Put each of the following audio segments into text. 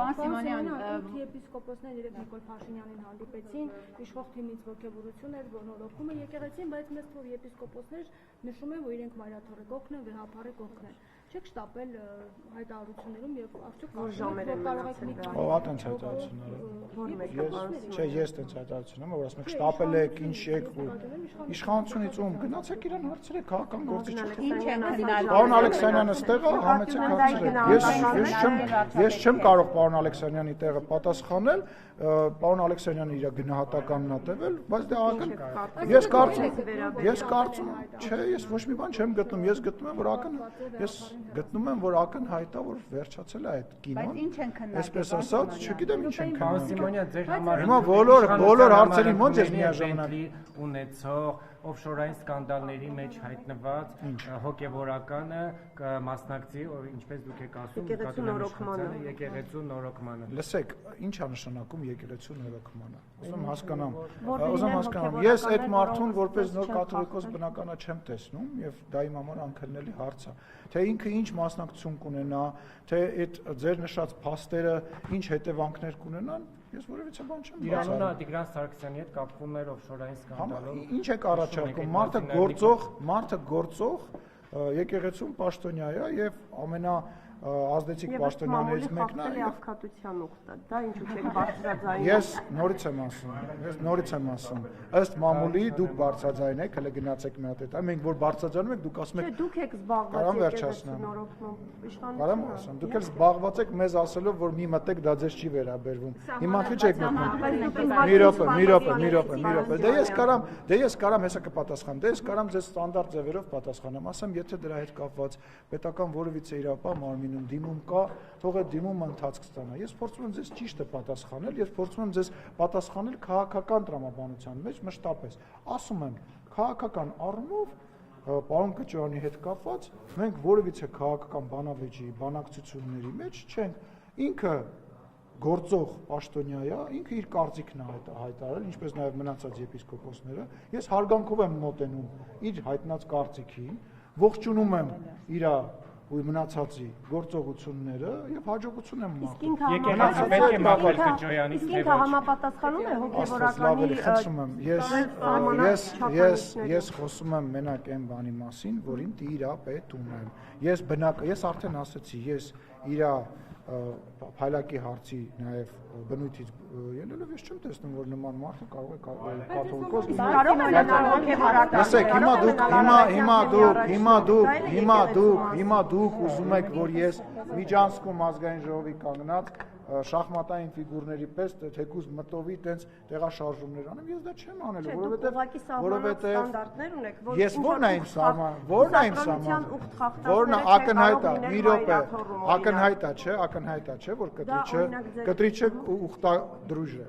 Պարոն Սիմոնյան, եպիսկոպոսները երեք Նիկոլ Փաշինյանին հանդիպեցին, իշխող թիմից ողջավորություն էր, որ նորոգում է եկեղեցին, բայց մեծ թվով եպիսկոպոսներ նշում են, որ իրենք մայրաթորը կողքն են, վեհապարը կողքն են։ Չեք շտապել հայտարարություններում եւ արդյոք կարող եք մի քանի Ո՞տենց հայտարարությունները։ Չէ, ես տենց հայտարարությունում, որ ասում եք շտապել եք, ինչ եք իշխանությունից ում գնացեք իրան հարցրեք, քաղաքական գործիչ եք։ Ինչ են քննարկում։ Պարոն Ալեքսանյանը ստեղ է, համեցեք հարցրեք։ Ես չեմ կարող պարոն Ալեքսանյանի տեղը պատասխանել, պարոն Ալեքսանյանը իր գնահատականն ա տվել, բայց դա ես կարծում չէ, ես ոչ մի բան չեմ գտնում, ես գտնում եմ, որ ակնհայտ է, որ վերջացել է այդ կինոն։ Բայց ինչ են քննարկում։ Այսպես ասած, չգիտեմ ինչ են Պարոն Սիմոնյան, ձեր համար հիմա բոլոր հարցերի մոտ ես միաժամանակ ունեցող օֆշորային սկանդալների մեջ հայտնված հոգևորականը մասնակցի, ինչպես դուք եք ասում, եկեղեցու նորոգմանը։ Լսեք, ինչ է նշանակում եկեղեցու նորոգմանը։ Ուզում հասկանամ։ Ես այդ մարդուն որպես նոր կաթողիկոս բնականա չեմ տեսնում եւ դա իմ համար անքննելի հարց է։ Թե ինքը ինչ մասնակցություն կունենա, թե այդ ձեր նշած փաստերը ինչ հետևանքներ կունենան, ես որևիցե բան չեմ բացառում։ Իրանունը Տիգրան Սարգսյանի հետ կապվում էր օֆշորային սկանդալով։ Ինչ եք առաջարկում, մարդը գործող եկեղեցում պաշտոնյա է եւ ամենաազդեցիկ պաշտոնյաներից մեկն է աղքատության ուխտը։ Դա ինչու չեք բարձրաձայնում։ Ես նորից եմ ասում։ Ըստ մամուլի դուք բարձրաձայն եք, հələ գնացեք մի հատ այդ։ Մենք որ բարձրաձայնում եք, դուք ասում եք դուք եք զբաղված եկեղեցու նորոգմամբ Կարամ ասեմ, դուք էլ զբաղված եք մեզ ասելով, որ մի մտեք դա ձեզ չի վերաբերվում։ Հիմա քիչ եք մտնում։ Մի րոպե։ Դե ես կարամ հեսա կպատասխանեմ։ Դե ես կարամ ձեզ ստանդարտ ձևերով պատասխանեմ։ Ասեմ, եթե դրա հետ կապված պետական որևիցե իրավապահ մարմինում դիմում կա, թող այդ դիմումը ընթացք ստանա։ Ես փորձում եմ ձեզ ճիշտը պատասխանել, ես փորձում եմ ձեզ պատասխանել քաղաքական տրամաբանության մեջ մշտապես։ Ասում եմ, քաղաքական առումով պարոն Կճարյանի հետ կապված մենք որևիցե քաղաքական բանավեճի բանակցությունների մեջ չենք ինքը գործող պաշտոնյա է, ինքը իր կարծիքն է հայտարարել, ինչպես նաև մնացած եպիսկոպոսները։ Ես հարգանքով եմ մոտենում իր հայտնած կարծիքին, ողջունում եմ իր ու մնացածի գործողությունները եւ հաջողություն եմ մաղթում։ Եկեղեցին պետք է մաղթել Կճոյանից Իսկ ինքը համապատասխանում է հոգեվորականի Ես խոսում եմ մենակ այն բանի մասին, որին տիրապետ ունեմ։ Ես արդեն ասացի, ես իր փայլակի հարցի նաև բնույթից ելնելով ես չեմ տեսնում, որ նման մարդը կարող է կաթողիկոս լինել։ Լսեք, հիմա դուք ուզում եք, որ ես Միջանցքում ազգային ժողովի կանգնած շախմատային ֆիգուրների պես թեկուզ մտովի տենց տեղաշարժումներ անեմ, ես դա չեմ անելու, որովհետև ես ո՞րն եմ սահման, որն ակնհայտ է, մի րոպե, ակնհայտ է, չէ, որ կտրիչը ուխտադրուժ է,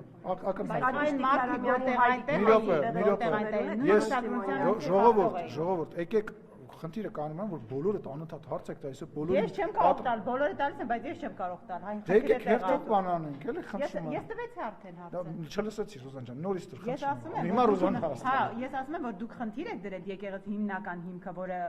ժողովուրդ, եկեք խնդիրը կանում եմ, որ բոլորդ անընդհատ հարց եք տալիս, բոլորը Ես չեմ կարող տալ, բոլորը տալիս են, բայց ես չեմ կարող տալ։ Դե եկեք հերթով բան անենք, էլի խնդրում եմ։ Ես տվեցի արդեն հարցը։ Չլսեցի Ռուզան ջան, նորից դուր Ես ասում եմ, հիմա Ռուզան հարցը։ Հա, ես ասում եմ, որ դուք խնդիր եք դրել եկեղեցի հիմնական հիմքը, որը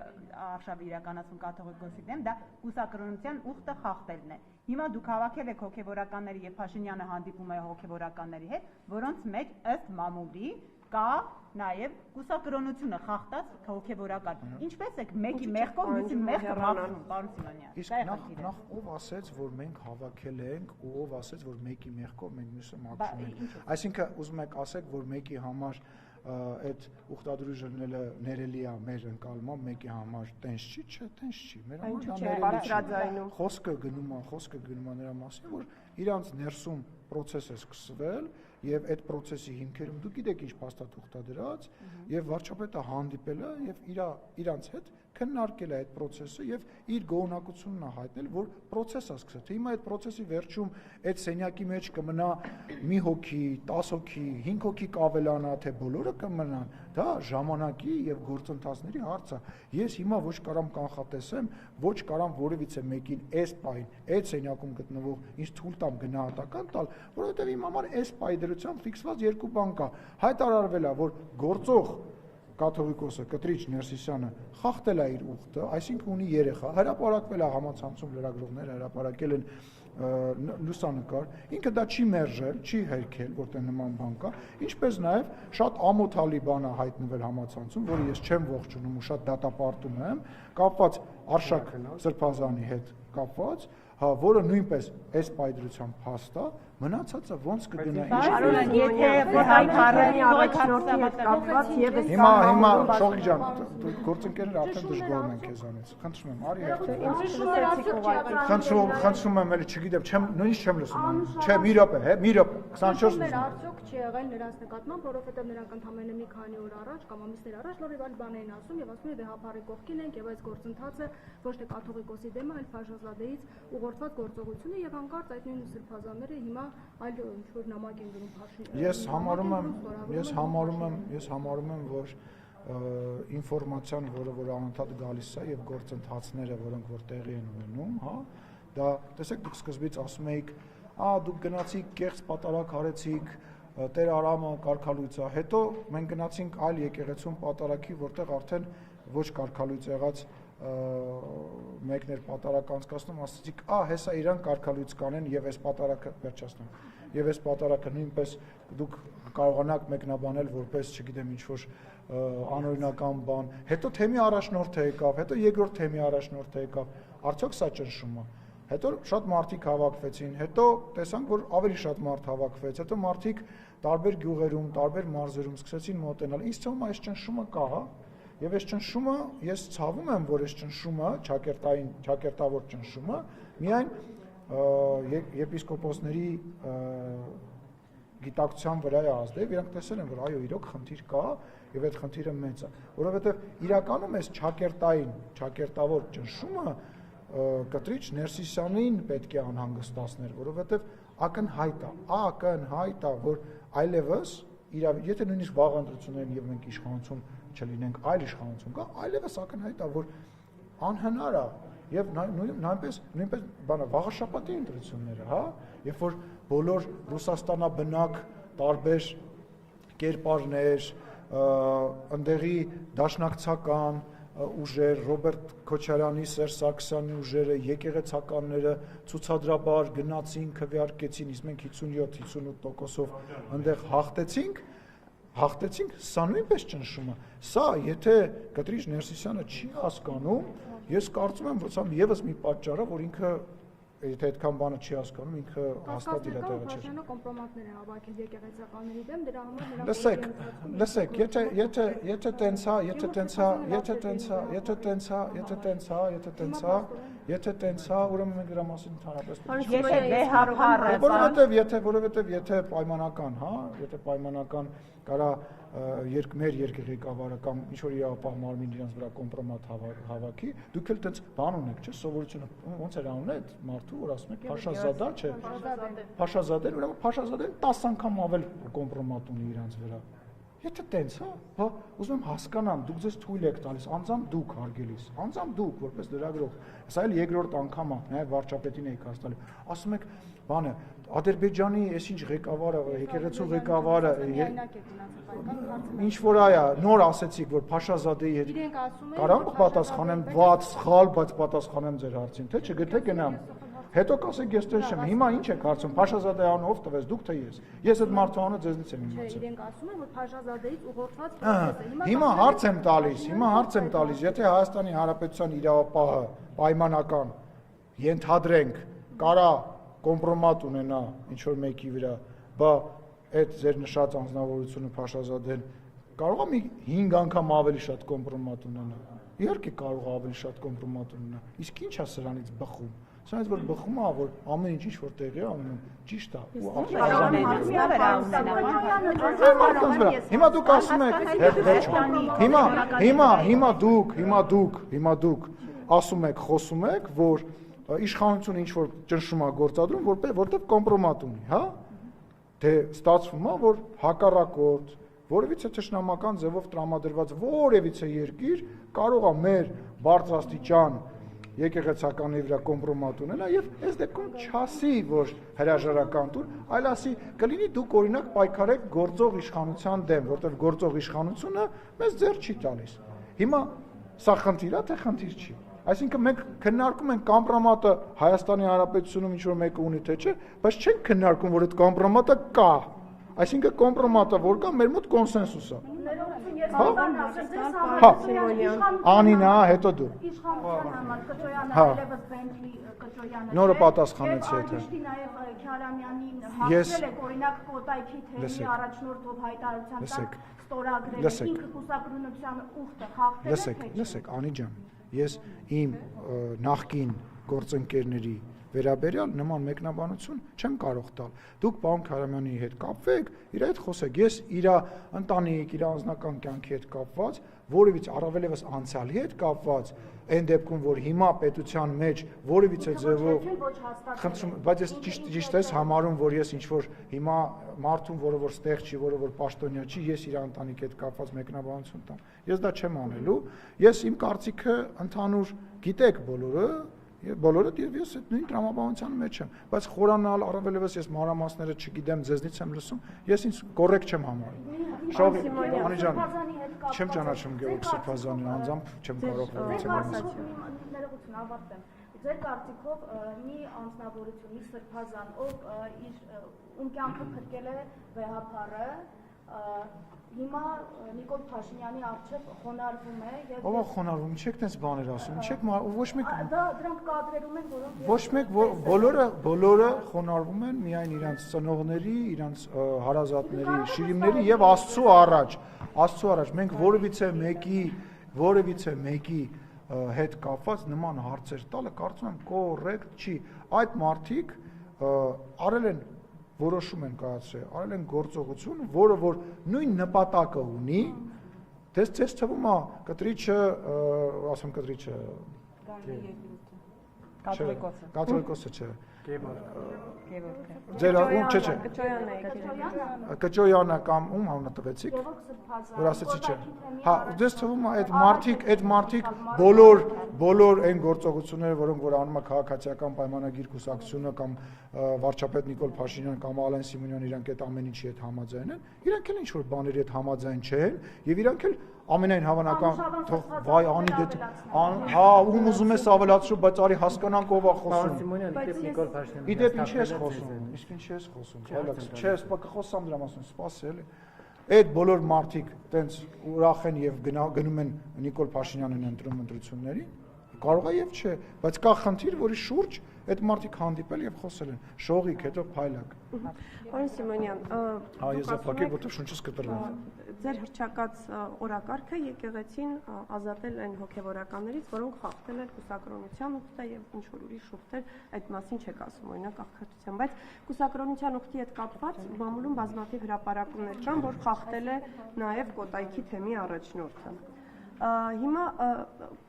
արշավ իրականացում կաթողիկոսի դեմ, դա կուսակրոնության ուխտը խախտելն է։ Հիմա դուք հավաքել եք հոգևորականների եւ Փաշինյանը հանդիպում է հոգևորականների հետ, որոնց մեջ ըստ մամուլի կա նաև կուսակրոնությունը խախտած հոգևորական։ Ինչպես եք մեկի մեղքով մյուսի մեղքը մաքրում, պարոն Սիմոնյան։ Իսկ նախ ով ասեց, որ մենք հավաքել ենք, ու ով ասեց, որ մեկի մեղքով մենք մյուսը մաքրում ենք։ Այսինքն ուզում եք ասեք, որ մեկի համար այդ ուխտադրույժը ներելի է մեր ընկալմամբ, մեկի համար տենց չի, չէ, տենց չի։ Մեր համար դա ներելի չի։ Խոսքը գնում է նրա մասին, որ իրանց ներսում process է սկսվել եւ այդ process-ի հիմքերում դուք գիտեք ինչ փաստաթուղթ է դրած եւ վարչապետը հանդիպել է եւ իրանց հետ քննարկել է այդ process-ը եւ իր գոհունակությունն է հայտնել, որ process է սկսել։ Թե հիմա այդ process-ի վերջում այդ սենյակի մեջ կմնա մի հոգի, 10 հոգի, 5 հոգի կավելանա, թե բոլորը կմնան, դա ժամանակի եւ գործընթացների հարց է։ Ես հիմա ոչ կարամ կանխատեսեմ, ոչ կարամ որևիցե մեկին այս պահին, այդ սենյակում գտնվող ինձ թույլ տամ գնահատական տալ, որովհետեւ իմ համար այս պահի դրությամբ ֆիքսված երկու բան կա։ Հայտարարվել է, որ գործող կաթողիկոսը Կտրիչ Ներսիսյանը խախտել է իր ուխտը, այսինքն ունի երեխա, հրապարակվել է համացանցում լրագրողները հրապարակել են լուսանկար, ինքը դա չի մերժել, չի հերքել, որտեղ նման բան կա, ինչպես նաև շատ ամոթալի բան է հայտնվել համացանցում, որը ես չեմ ողջունում ու շատ դատապարտում եմ, կապված Արշակ Սրբազանի հետ կապված, որը նույնպես այս պայծրությամբ փաստ է, մնացածը ոնց կգնա Հիմա Շողիկ ջան, գործընկերներ արդեն դժգոհում են քեզանից։ Խնդրում եմ, արի խնդրում եմ, էլի չգիտեմ, նույնիսկ չեմ լսում։ Չէ, մի րոպե, 24 լսում։ Արդյոք չի եղել նրանց նկատմամբ, որովհետև նրանք ընդամենը մի քանի օր առաջ կամ ամիսներ առաջ լրիվ այլ բան էին ասում եւ ասում են վեհապարի կողքին ենք եւ այս գործընթացը ոչ թե կաթողիկոսի դեմ է, այլ Ֆաշազադեից ուղղորդված գործողություն է եւ հանկարծ այդ նույն սրբազանները հիմա այլ ինչ-որ նամակ են գրում Փաշինյանը։ Ես համարում եմ, որ ինֆորմացիան, որ անընդհատ գալիս է եւ գործընթացները, որոնք որ տեղի են ունենում, հա, դա տեսեք դուք սկզբից ասում եք, դուք գնացիք կեղծ պատարագ արեցիք, Տեր Արամը կարգալույծ է, հետո մենք գնացինք այլ եկեղեցում պատարագի, որտեղ արդեն ոչ կարգալույծ եղած մեկներ պատարագ անցկացնում, ասացիք, հեսա իրան կարգալույծ կանեն եւ այս պատարագը վերջացնում։ Եվ այս պատարագը նույնպես դուք կարողանաք մեկնաբանել որպես, չգիտեմ, ինչ-որ անօրինական բան, հետո թեմի առաջնորդը եկավ, հետո երկրորդ թեմի առաջնորդը եկավ, արդյոք սա ճնշում է։ Հետո շատ մարդիկ հավաքվեցին, հետո տեսանք, որ ավելի շատ մարդ հավաքվեց, հետո մարդիկ տարբեր գյուղերում, տարբեր մարզերում սկսեցին մոտենալ։ Ինձ թվում է այս ճնշումը կա, հա, եւ այս ճնշումը, ես ցավում եմ, որ այս ճնշումը, ճակերտավոր ճնշումը, միայն եպիսկոպոսների գիտակցության վրա է ազդել, իրանք տեսել են, որ այո, իրոք խնդիր կա եւ այդ խնդիրը մեծ է, որովհետեւ իրականում այս ճակերտավոր ճնշումը կտրիչ Ներսիսյանին պետք է անհանգստացներ, որովհետև ակնհայտ է, որ այլևս եթե նույնիսկ վաղ ընտրություններին եւ մենք իշխանություն չլինենք, այլ իշխանություն կա, այլևս ակնհայտ է, որ անհնար է եւ նույնպես վաղաշաբաթի ընտրությունները, հա, երբ որ բոլոր Ռուսաստանաբնակ տարբեր կերպարներ, ընդեղի դաշնակցական ուժեր, Ռոբերտ Քոչարյանի, Սերժ Սարգսյանի ուժերը, եկեղեցականները ցուցադրաբար գնացին, քվեարկեցին, իսկ մենք 57-58%-ով այնտեղ հաղթեցինք, սա նույնպես ճնշում է։ Սա, եթե Կտրիչ Ներսիսյանը չի հասկանում, ես կարծում եմ, որ սա եւս մի պատճառ է, որ ինքը եթե այդքան բանը չի հասկանում, ինքը հաստատ իր տեղը չէ։ Փաշինյանը կոմպրոմատներ է հավաքել եկեղեցականների դեմ, դրա համար Լսեք, եթե տենց է, ուրեմն մենք դրա մասին ընդհանրապես որովհետև եթե պայմանական, հա, եթե պայմանական կարա մեր երկրի ղեկավարը կամ ինչ-որ իրավապահ մարմին իրենց վրա կոմպրոմատ հավաքի, դուք էլ տենց բան ունեք, չէ՞, սովորությունը, ոնց էր անունը այդ մարդու, որ ասում եք Փաշազադա, չէ՞։ Փաշազադեն, ուրեմն Փաշազադեն 10 անգամ ավել կոմպրոմատ ունի իրենց վրա։ Եթե տենց, հա, ուզում եմ հասկանամ, դուք ձեզ թույլ եք տալիս, անձամբ դուք հարգելիս, անձամբ դուք որպես լրագրող, սա էլ երկրորդ անգամ է, նաև վարչապետին եք հասցնելու, ասում եք, բանը, Ադրբեջանի այսինչ ղեկավարը, եկեղեցու ղեկավարը, ինչ որ այա, նոր ասեցիք, որ Փաշազադեի հետ կարամ պատասխանեմ վատ, սխալ, բայց պատասխանեմ ձեր հարցին, թե չգթե գնամ։ Հետո կասեք ես տես չեմ, հիմա ինչ եք հարցում, Փաշազադեի անունը ով տվեց, դուք թե ես։ Ես այդ մարդու անունը ձեզնից եմ իմացել։ Իրենք ասում են, որ Փաշազադեից ուղղորդված պրոցես է։ Հիմա հարց եմ տալիս, եթե Հայաստանի Հանրապետության իրավապահը պայմանական ենթադրենք, կարա կոմպրոմատ ունենա ինչ-որ մեկի վրա, բա այդ ձեր նշած անձնավորությունը Փաշազադեն կարող է մի 5 անգամ ավելի շատ կոմպրոմատ ունենա։ Իհարկե կարող է ավելի շատ կոմպրոմատ ունենա։ Իսկ ի՞նչ է սրանից բխում։ Սրանից որ բխում է, որ ամեն ինչ ինչ-որ տեղի է անում, ճիշտ է։ Հիմա դուք ասում եք, հիմա դուք ասում եք, խոսում եք, որ իշխանությունը ինչ-որ ճնշում է գործադրում, որտեղ կոմպրոմատ ունի, հա։ Դե ստացվում է, որ հակառակորդ որևիցե թշնամական ձևով տրամադրված որևիցե երկիր կարող է մեր բարձրաստիճան եկեղեցականի վրա կոմպրոմատ ունենա եւ այս դեպքում չասի, որ հրաժարական տուր, այլ ասի կլինի դուք օրինակ պայքարեք գործող իշխանության դեմ, որտեղ գործող իշխանությունը մեզ ձեռ չի տալիս։ Հիմա սա խնդիր է, թե խնդիր չի։ Այսինքն մենք քննարկում ենք կոմպրոմատը Հայաստանի Հանրապետությունում ինչ որ մեկը ունի թե չէ, բայց չենք քննարկում, որ այդ կոմպրոմատը կա։ Այսինքն կոմպրոմատը որ կա, մեր մոտ կոնսենսուս է։ Անինա, հետո դու։ Իշխանության համար Կճոյանը այլևս Բենթլի Կճոյանը։ Նորը պատասխանեցի եթե։ Նաև Քյարամյանին հաշվել եք օրինակ Կոտայքի թեմի առաջնորդով հայտարարության տակ ստորագրել եք ինքը կուսակրոնության ուխտը խախտել եք։ Լսեք, Անի ջան, ես իմ նախկին գործընկերների վերաբերյալ նման մեկնաբանություն չեմ կարող տալ։ Դուք պարոն Քարամյանի հետ կապվեք, իր հետ խոսեք։ Ես իր ընտանիք, իր անձնական կյանքի հետ կապված, որևիցե առավելևս անցյալի հետ կապված, այն դեպքում, որ հիմա պետության մեջ որևիցե ձևով խնդրում, բայց ես ճիշտ ես համարում, որ ես ինչ որ հիմա մարդուն, որը որ ստեղ չի, որը որ պաշտոնյա չի, ես իր ընտանիքի հետ կապված մեկնաբանություն տամ։ Ես դա չեմ անելու։ Ես իմ կարծիքը ընդհանուր գիտեք բոլորը եւ ես այդ նույն տրամաբանության մեջ եմ, բայց խորանալ առավելևս ես մանրամասները չգիտեմ, ձեզնից եմ լսում, ես ինձ կոռեկտ չեմ համարում։ Շողի, Անի ջան, չեմ ճանաչում Գևորգ Սրբազանին, անձամբ չեմ կարող ներողություն ավարտեմ։ Ձեր կարծիքով մի անձնավորություն, մի Սրբազան, ում կյանքը փրկել է վեհապարը, հիմա Նիկոլ Փաշինյանի առջև խոնարհվում է եւ ով է խոնարհվում, չեք տես բաներ ասում, չեք ոչ մեկ դրանք կադրերում են, որոնք ոչ մեկ բոլորը խոնարհվում են միայն իրանց ծնողների, իրանց հարազատների, շիրիմների եւ Աստծո առաջ մենք որևիցե մեկի հետ կապված նման հարցեր տալը կարծում եմ կոռեկտ չի։ Այդ մարդիկ արել են որոշում են կայացրել, արել են գործողություն, որը որ նույն նպատակը ունի, ձեզ թվում է կտրիչը, ասեմ կտրիչը, կաթոլիկոսը չէ, ձեր ում չէ, Կճոյանը կամ ում անունը տվեցիք, որ ասեցի չէ, հա, ձեզ թվում է այդ մարդիկ բոլոր այն գործողությունները, որոնք որ անում է քաղաքացիական պայմանագիր կուսակցությունը կամ վարչապետ Նիկոլ Փաշինյան կամ Ալեն Սիմոնյան իրանք այդ ամեն ինչի հետ համաձայն են, իրանք էլ ինչ-որ բաների հետ համաձայն չեն եւ իրանք էլ ամենայն հավանական թող վայ անի դե հա ում ուզում ես ավելացրու, բայց արի հասկանանք ով է խոսում։ Իդեպ ինչի ես խոսում, իսկ ինչի ես խոսում, այլաքս, չէ, կխոսամ դրա մասին, սպասել։ Այդ բոլոր մարդիկ տենց ուրախ են եւ գնում են Նիկոլ Փաշինյանին ընտրում ընտրություններին, կարող է եւ չէ, բայց կա խնդիր, որի շուրջ այդ մարդիկ հանդիպել եւ խոսել են, շողիկ, հետո փայլակ։ Պարոն Սիմոնյան, ես ապակի որտեղ շունչս կտրվեմ։ Ձեր հռչակած օրակարգը եկեղեցին ազատել են հոգևորականներից, որոնք խախտել են կուսակրոնության ուխտը եւ ինչ որ ուրիշ ուխտեր, այդ մասին չեք ասում, օրինակ աղքատության, բայց կուսակրոնության ուխտի հետ կապված մամուլում բազմաթիվ հրապարակումներ կան, որ խախտել է նաեւ Կոտայքի թեմի առաջնորդը։ Հիմա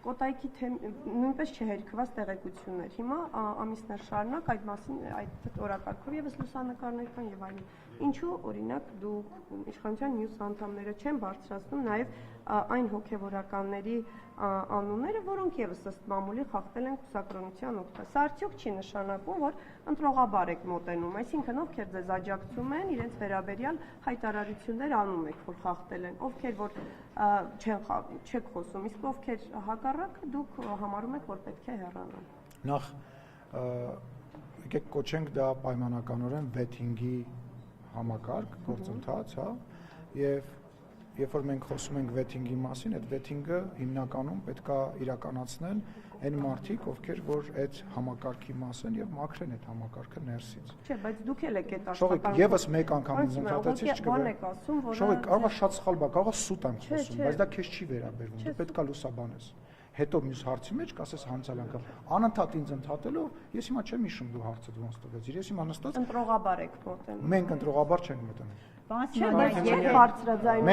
Կոտայքի նույնպես չհերքված տեղեկություններ։ Հիմա ամիսներ շարունակ այդ մասին այդ օրակարգով եւս լուսանկարներ կան եւ այլն։ Ինչու օրինակ դուք իշխանության մյուս անդամները չեն բարձրացնում նաեւ այն հոգեվորականների անունները, որոնք եւս ըստ մամուլի խախտել են կուսակրոնության ուխտը։ Սա արդյոք չի նշանակում, որ ընտրողաբար եք մոտենում, այսինքն ովքեր ձեզ աջակցում են, իրենց վերաբերյալ հայտարարություններ անում եք, որ խախտել են, ովքեր որ չեք խոսում, իսկ ովքեր հակառակը դուք համարում եք, որ պետք է հեռանան։ Նախ եկեք կոչենք դա պայմանականորեն վեթինգի համակարգ, գործընթաց, հա, եւ երբ որ մենք խոսում ենք վեթինգի մասին, այդ վեթինգը հիմնականում պետքա իրականացնեն այն մարդիկ, ովքեր որ այդ համակարգի մաս են եւ մաքրեն այդ համակարգը ներսից։ Չէ, բայց դուք էլ եք այդ աշխատանքը։ Շողիկ, եւս մեկ անգամ ինձ ընդհատեցիք չկա։ Շողիկ, կարող է շատ սխալ բա, կարող է սուտ եմ խոսում, բայց դա քեզ չի վերաբերվում։ Դու պետքա լուսաբանես։ Հետո մյուս հարցի մեջ կասես հանցալ անգամ անընդհատ ինձ ընդհատելով ես հիմա չեմ հիշում դու հարցը ոնց տվեց ես հիմա նստած ընտրողաբար եք մոտենում մենք ընտրողաբար չենք մոտենում Ես բարձրաձայնում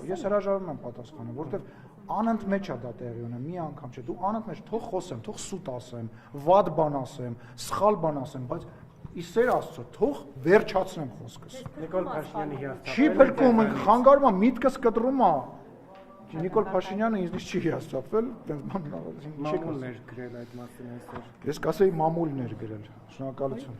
ես հրաժարվում եմ պատասխանը որովհետև անընդմեջ է դա տեղի ունենում մի անգամ չէ դու անընդմեջ թող խոսեմ թող սուտ ասեմ վատ բան ասեմ սխալ բան ասեմ բայց Իսեր Աստծո, թող վերջացնեմ խոսքս Նիկոլ Փաշինյանի հիասթափել չի փրկում խանգարում է միտքս կտրում է Նիկոլ Փաշինյանը ինձնից չի հիասթափվել, այդպես բան մամուլներ գրել այդ մասին այսօր։ Ես կասեի մամուլներ գրել։ Շնորհակալություն։